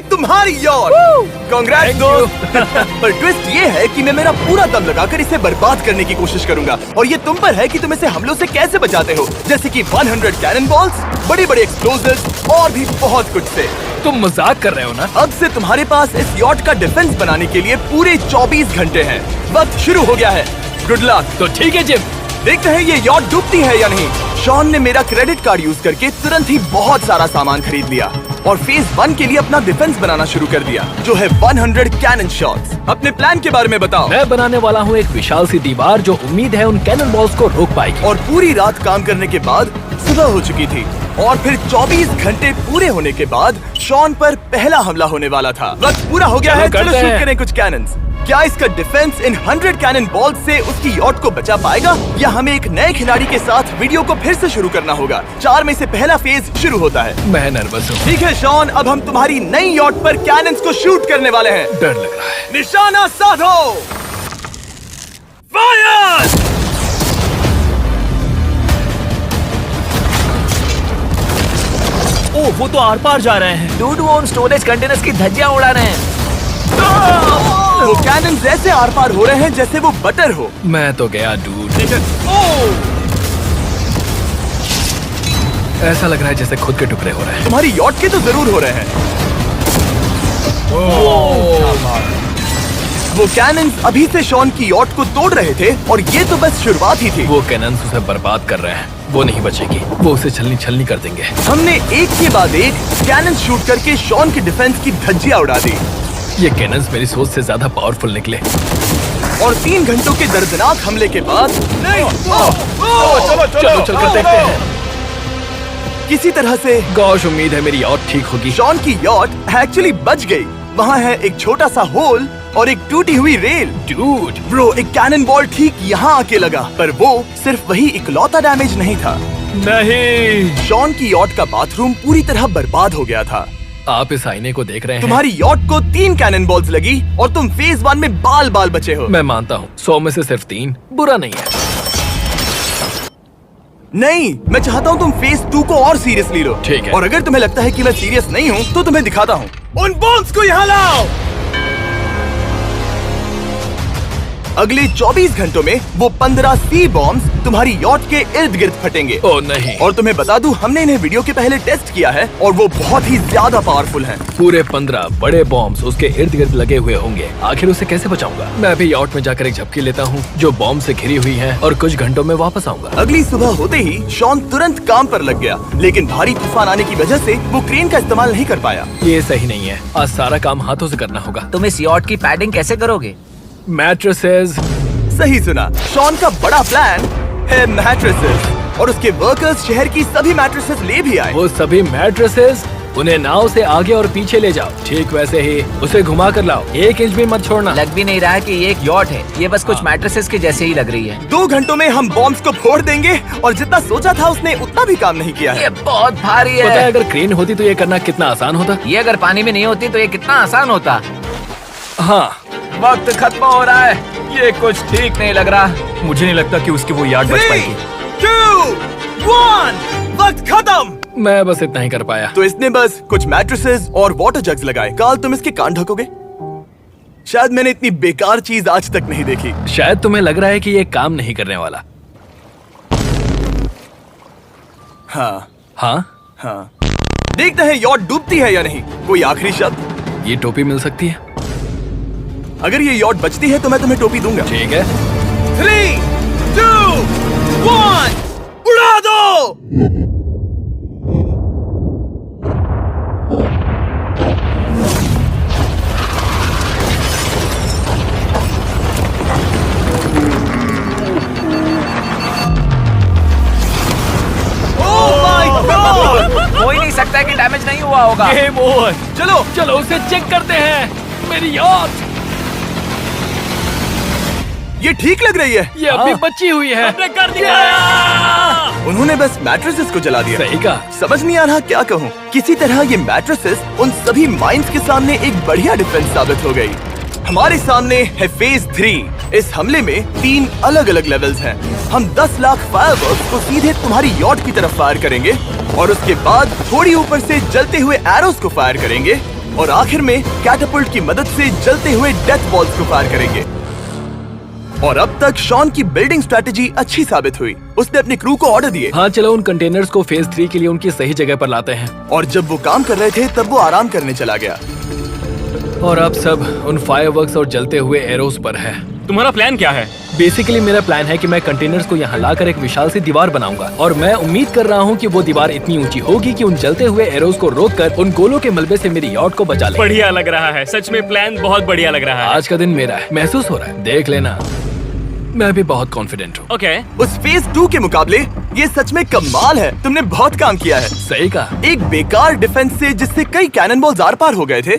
तुम्हारी yacht. Congrats दोस्त। पर ट्विस्ट ये है कि मैं मेरा पूरा दम लगाकर इसे बर्बाद करने की कोशिश करूंगा और ये तुम पर है कि तुम इसे हमलों से कैसे बचाते हो, जैसे कि 100 कैनन बॉल्स, बड़े बड़े एक्सप्लोजिव्स और भी बहुत कुछ से। तुम मजाक कर रहे हो ना? अब से तुम्हारे पास इस यॉट का डिफेंस बनाने के लिए पूरे 24 घंटे हैं। वक्त शुरू हो गया है। Good luck. तो ठीक है जिम, देखते हैं ये यॉट डूबती है या नहीं। शॉन ने मेरा क्रेडिट कार्ड यूज करके तुरंत ही बहुत सारा सामान खरीद लिया और फेज 1 के लिए अपना डिफेंस बनाना शुरू कर दिया, जो है 100 कैनन शॉट्स। अपने प्लान के बारे में बताओ। मैं बनाने वाला हूँ एक विशाल सी दीवार जो उम्मीद है उन कैनन बॉल्स को रोक पाएगी। और पूरी रात काम करने के बाद सुबह हो चुकी थी और फिर 24 घंटे पूरे होने के बाद शॉन पर पहला हमला होने वाला था। वक्त पूरा हो गया है, चलो शूट करें कुछ कैनन्स। क्या इसका डिफेंस इन 100 कैनन बॉल्स से उसकी यॉट को बचा पाएगा या हमें एक नए खिलाड़ी के साथ वीडियो को फिर से शुरू करना होगा? 4 में से पहला फेज शुरू होता है। मैं नर्वस हूँ। ठीक है शॉन, अब हम तुम्हारी नई यॉट पर कैनन्स को शूट करने वाले हैं। डर लग रहा है। निशाना साधो। फायर! ओह, वो तो आर पार जा रहे हैं। डूड वो उन स्टोरेज कंटेनर्स की धज्जियां उड़ा रहे हैं। वो कैनन ऐसे आर पार हो रहे हैं जैसे वो बटर हो। मैं तो गया डूड। ऐसा लग रहा है जैसे खुद के टुकड़े हो रहे हैं। तुम्हारी यॉट के तो जरूर हो रहे हैं। वो कैनन्स अभी से शॉन की यॉट को तोड़ रहे थे और ये तो बस शुरुआत ही थी। वो कैनन्स उसे बर्बाद कर रहे हैं। वो नहीं बचेगी, वो उसे छलनी छलनी कर देंगे। हमने एक के बाद एक कैनन शूट करके शॉन की डिफेंस की धज्जियां उड़ा दी। ये कैनन्स मेरी सोच से ज्यादा पावरफुल निकले। और 3 घंटों के दर्दनाक हमले के बाद चलो चलकर देखते हैं। किसी तरह से गॉश, उम्मीद है मेरी यॉट ठीक होगी। शॉन की यॉट एक्चुअली बच गई। वहाँ है एक छोटा सा होल और एक टूटी हुई रेल। डूड ब्रो, एक कैनन बॉल ठीक यहाँ आके लगा, पर वो सिर्फ वही इकलौता डैमेज नहीं था। नहीं, शॉन की यॉट का बाथरूम पूरी तरह बर्बाद हो गया था। आप इस आईने को देख रहे हैं? तुम्हारी यॉट को 3 कैनन बॉल्स लगी और तुम फेज 1 में बाल बाल बचे हो। मैं मानता हूँ 100 में से सिर्फ 3 बुरा नहीं है। नहीं, मैं चाहता हूँ तुम फेज 2 को और सीरियसली लो। ठीक है। और अगर तुम्हें लगता है कि मैं सीरियस नहीं हूँ तो तुम्हें दिखाता हूँ। उन बॉम्ब्स को यहाँ लाओ। अगले 24 घंटों में वो 15 सी बॉम्ब्स तुम्हारी यॉट के इर्द गिर्द फटेंगे। ओह नहीं। और तुम्हें बता दूं, हमने इन्हें वीडियो के पहले टेस्ट किया है और वो बहुत ही ज्यादा पावरफुल हैं। पूरे 15 बड़े बॉम्ब्स उसके इर्द गिर्द लगे हुए होंगे। आखिर उसे कैसे बचाऊंगा? मैं अभी यॉट में जाकर एक झपकी लेता हूँ जो बॉम्ब से घिरी हुई है और कुछ घंटों में वापस आऊंगा। अगली सुबह होते ही शॉन तुरंत काम पर लग गया, लेकिन भारी तूफान आने की वजह से वो क्रेन का इस्तेमाल नहीं कर पाया। ये सही नहीं है। आज सारा काम हाथों से करना होगा। तुम इस यॉट की पैडिंग कैसे करोगे? मैट्रेसेस। सही सुना, शॉन का बड़ा प्लान है मैट्रेसेस और उसके वर्कर्स शहर की सभी मैट्रेसेस ले भी आए। वो सभी मैट्रेसेस उन्हें नाव से आगे और पीछे ले जाओ। ठीक वैसे ही उसे घुमा कर लाओ, 1 इंच भी मत छोड़ना। लग भी नहीं रहा है कि ये एक यॉट है, ये बस कुछ मैट्रेसेस के जैसे ही लग रही है। 2 घंटों में हम बॉम्ब्स को फोड़ देंगे और जितना सोचा था उसने उतना भी काम नहीं किया है। ये बहुत भारी पता है है। अगर क्रेन होती तो ये करना कितना आसान होता। ये अगर पानी में नहीं होती तो ये कितना आसान होता। हाँ, वक्त खत्म हो रहा है, ये कुछ ठीक नहीं लग रहा। मुझे नहीं लगता कि उसकी वो याद बच 3, पाएगी। 2, 1, वक्त खत्म। मैं बस इतना ही कर पाया। तो इसने बस कुछ मैट्रेसेस और वाटर जग्स लगाए। काल, तुम इसके कान ढकोगे? शायद मैंने इतनी बेकार चीज आज तक नहीं देखी। शायद तुम्हें लग रहा है कि ये काम नहीं करने वाला। हाँ हाँ, हाँ, देखते हैं यॉट डूबती है या नहीं। कोई आखिरी शब्द? ये टोपी मिल सकती है। अगर ये यॉट बचती है तो मैं तुम्हें टोपी दूंगा। ठीक है। 3, 2, 1, उड़ा दो। हो ही नहीं सकता है कि डैमेज नहीं हुआ होगा। Game over. चलो चलो उसे चेक करते हैं। मेरी यॉट, ये ठीक लग रही है। ये अभी बची हुई है। हमने कर दिया। उन्होंने बस मैट्रेसेस को जला दिया। सही कहा। समझ नहीं आ रहा क्या कहूँ। किसी तरह ये मैट्रेसेस उन सभी माइंस के सामने एक बढ़िया डिफेंस साबित हो गई। हमारे सामने है फेज 3। इस हमले में 3 अलग अलग लेवल्स हैं। हम 10 लाख फायरवर्क्स को सीधे तुम्हारी यॉट की तरफ फायर करेंगे और उसके बाद थोड़ी ऊपर से जलते हुए एरोस को फायर करेंगे और आखिर में कैटापल्ट की मदद से जलते हुए डेथ बॉल्स को फायर करेंगे। और अब तक शॉन की बिल्डिंग स्ट्रेटेजी अच्छी साबित हुई। उसने अपनी क्रू को ऑर्डर दिए हाँ चलो उन कंटेनर्स को फेज 3 के लिए उनकी सही जगह पर लाते हैं। और जब वो काम कर रहे थे तब वो आराम करने चला गया। और अब सब उन फायरवर्क्स और जलते हुए एरोस पर है। तुम्हारा प्लान क्या है? बेसिकली मेरा प्लान है कि मैं कंटेनर्स को यहाँ लाकर एक विशाल सी दीवार बनाऊंगा और मैं उम्मीद कर रहा हूँ कि वो दीवार इतनी ऊंची होगी कि उन जलते हुए एरोस को रोककर उन गोलों के मलबे से मेरी यॉट को बचा ले। बढ़िया लग रहा है, सच में प्लान बहुत बढ़िया लग रहा है। आज का दिन मेरा है, महसूस हो रहा है, देख लेना। मैं भी बहुत कॉन्फिडेंट हूँ। ओके। उस फेज 2 के मुकाबले ये सच में कमाल है। तुमने बहुत काम किया है। सही कहा। एक बेकार डिफेंस से जिससे कई कैनन बॉल्स आर पार हो गए थे,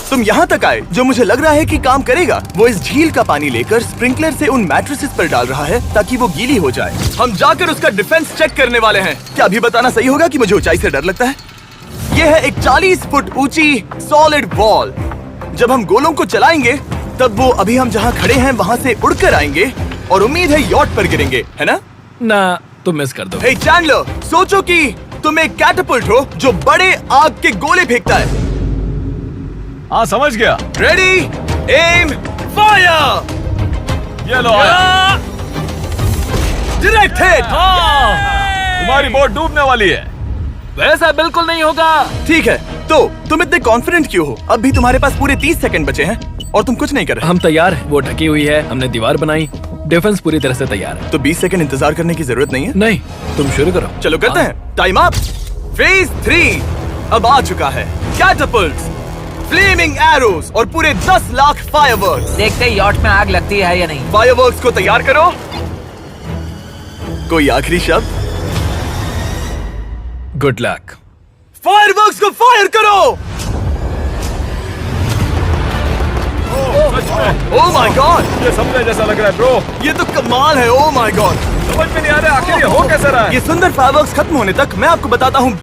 तुम यहाँ तक आए जो मुझे लग रहा है कि काम करेगा। वो इस झील का पानी लेकर स्प्रिंकलर से उन मैट्रेसेस पर डाल रहा है ताकि वो गीली हो जाए। हम जाकर उसका डिफेंस चेक करने वाले हैं। क्या अभी बताना सही होगा कि मुझे ऊंचाई से डर लगता है? ये है एक 40 फुट ऊंची सॉलिड वॉल। जब हम गोलों को चलाएंगे तब वो अभी हम जहाँ खड़े हैं वहाँ से उड़कर आएंगे और उम्मीद है यॉट पर गिरेंगे, है ना? ना तुम मिस कर दो। हे चैंडलर, सोचो कि तुम एक कैटापल्ट हो जो बड़े आग के गोले फेंकता है। हाँ समझ गया। Ready, aim, fire! ये लो आया। Direct hit! तुम्हारी बोट डूबने वाली है। वैसा बिल्कुल नहीं होगा। ठीक है, तो तुम इतने कॉन्फिडेंट क्यों हो? अब भी तुम्हारे पास पूरे 30 सेकंड बचे हैं और तुम कुछ नहीं कर रहे। हम तैयार हैं, वो ढकी हुई है, हमने दीवार बनाई, डिफेंस पूरी तरह से तैयार है। तो 20 सेकंड इंतजार करने की जरूरत नहीं है। नहीं, तुम शुरू करो। चलो करते हैं। Time up. फेज 3 अब आ चुका है। कैटापल्ट्स, फ्लेमिंग एरोस और पूरे 10 लाख फायरवर्क्स। देखते ही यॉट में आग लगती है या नहीं। फायरवर्क्स को तैयार करो। कोई आखिरी शब्द? Good luck. फायरवर्क्स को फायर करो। ओह माय गॉड, ये सपने जैसा लग रहा है ब्रो। ये तो कमाल है। ओह माय गॉड, समझ में नहीं आ रहा आखिर ये हो कैसे रहा है। ये सुंदर फायरवर्क्स खत्म होने तक मैं आपको बताता हूँ